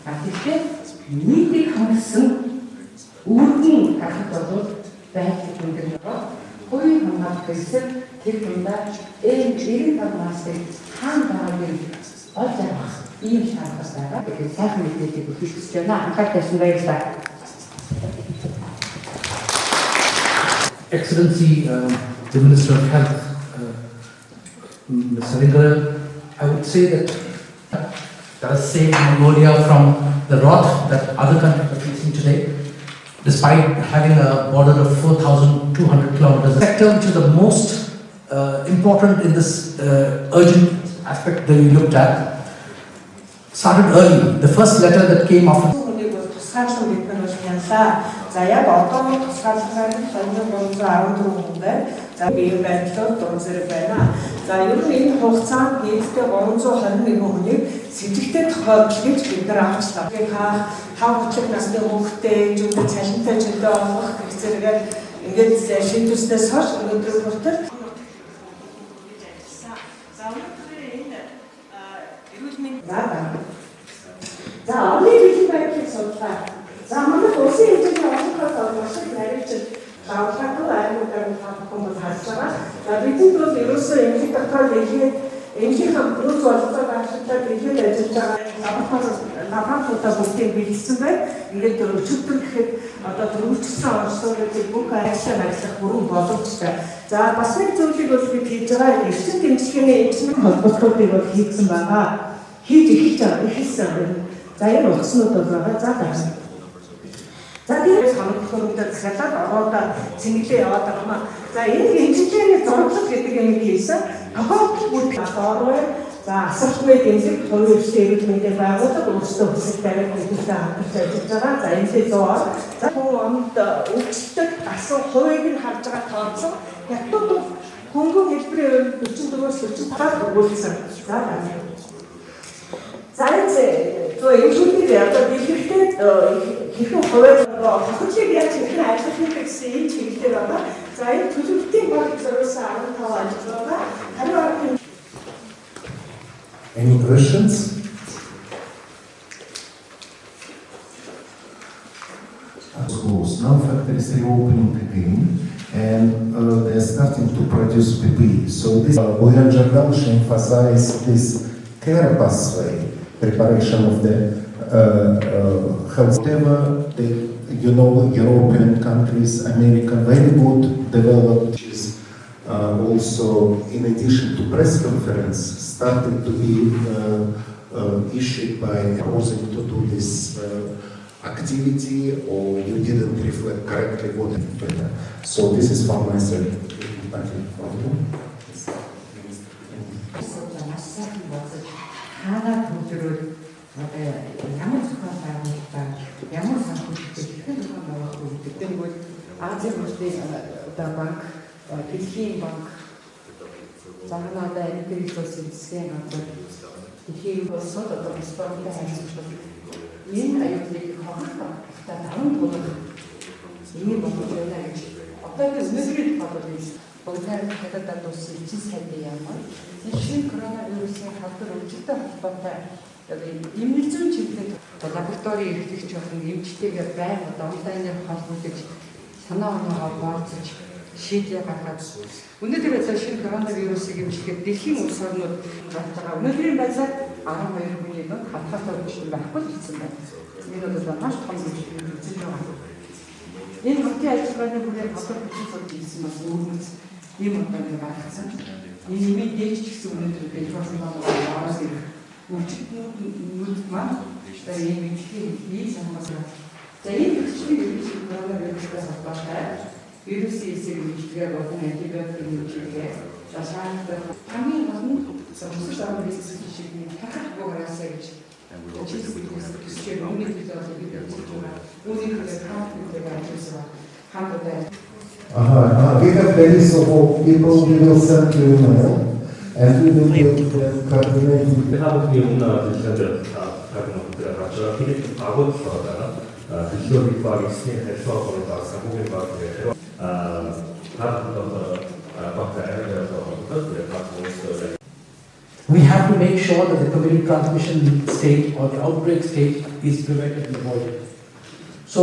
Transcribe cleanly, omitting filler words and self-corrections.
тэгэхээр нийтийг хангасан үүргэн гарах бол байдлыг өндөрлөө. Хувийн хамгаалалт гэсэн тэр дундаа эрен хамгаалалтыг хаана байгаагийг олж авах ийм шаардлага байгаа. Тэгэхээр сайхан мэдээллийг өгөх гэж байна. Анхаарал тавьсан баярлалаа. Excellency, the Minister of Health, Ms. Sarindra, I would say that there is same Mongolia from the rot that other countries are facing today, despite having a border of 4,200 kilometers. The sector which is the most important in this urgent aspect that we looked at started early. The first letter that came after за яг одоо тусгаалгаар 2314 хүн байна. За биеийн байдлаар дуусах байна. За ер нь энэ хугацаанд нийтдээ 321 хүнийг сэжигтэй тохиолдол гэж бид нар авчлаа. Хав хөтлөг насны хүүхдээ зөвхөн цалинтай жилдээ олгох гэх зэрэгээр ингээд шийдвэрснээс хойш өнөөдөр хүртэл за өнөөдөр энэ эрүүл мэндийн за оны биеийн байдлыг судлаа. За манай улсын хэмжээний онцлогтой маш их нарийнчид давхаргүй аймагаар хамтхан харж байгаа. За бидний бол ерөөсөө эмнэлэг дотор эмнэлэг хамтран болцоо багштай биеийн ажиллаж байгаа лабораториудаа бүгдийг бэлдсэн байна. Ингээд өчигдөр гэхэд одоо дөрвөлжсөн онцлогуудыг бүх ажиллах бүрэн боломжтой. За бас нэг зүйлийг бол бид хийж байгаа эрчим тэмцлэгийн эмчнэр холбоотуудыг бол хийсэн байгаа. Хийж эхэлсэн байна. За энэ утаснууд бол байгаа. За дараа за тийм хамтлагуудад захиалаад ороод цэнгэлээ яваад байгаа юм. За энэ хэмжээний зурглал гэдэг юм хийсэн. Тохиолдол бүт орой. За асарчмын дэмжлэг хувийн эрхлэн эрүүл мэндийн байгууллага өөрсдөө хүсэл баримт хэлбэртэй хамтарч ажиллаж байгаа. За энэ зур за хүн амд өвчтөд асуу хувийг нь харж байгаа тооцоо хятад хөнгөн хэлбэрийн 44-өөс 45-аар өгүүлсэн. За энэ эмчүүдийн одоо дэлгэрэлтэй хэрхэн хувиар хохирлыг яаж хэрхэн ажиллах вэ гэсэн энэ чиглэлээр байгаа. За энэ төлөвлөлтийн баг зориулсан 15 ажил байгаа. Хариу Any questions? Now factories reopening again and they're starting to produce PPE. So this Boyan Jagdalsh emphasized this care pathway preparation of the health. Whatever the European countries, America, very good developed. Also, in addition to press conference, started to be issued by opposing to do this activity, or you didn't reflect correctly what happened. So this is from my side. Thank you. 하나 도주를 ямар зохион байгуулалтаа ямар санхүүжилттэй хэрхэн зохион байгуулах вэ гэдэг нь бол Азийн улсын одоо банк, Дэлхийн банк, Загнада энэний улсын засгийн газар, Дэлхийн улсууд одоо спорттой харилцаж энэ аюулыг хохирох та даван тулах ийм болох байна гэж одоо өнөөдрийн бодлого Болгарын хадад улсын эцэг сайдын ямар шинэ коронавирусын халдвар өвчтөй холбоотой эмнэлэг зүйн чиглэлд лабораторийн эрхлэгч болон эмчтэйгээр байнга онлайнаар холбогдож санаа оноогоо бооцож шийдлээ гаргаад өнөөдөр байдлаар шинэ коронавирусыг эмчлэхэд дэлхийн улс орнууд болж байгаа. Өнөөдрийн байдлаар 12 хүний нэг хатгаатай өвчтөн байхгүй гэсэн байна. Энэ бол маш том зүйл үзэж байгаа. Энэ хотын ажиллагааны бүрээр хотод бичиж суулж ирсэн бас өөрөөс ийм одоо гаргасан. Энэ нэмийг дээж ч гэсэн өнөөдөр бид боловсролоор ирэх өвчтнүүд маань ийм эмчлийн санаасаа. За энэ өвчтний вирусыг коронавирустай холбоотой вирусын эсрэг эмчилгээ болон антибиотик эмчилгээ засаалтад хамгийн гол нь зөвхөн шавны вирусийн шигний хахад бограасаа гэж We have the list of people we will send to email and we will get them coordinated. We have a few we have to make sure that the community transmission stage or the outbreak stage is prevented and avoided.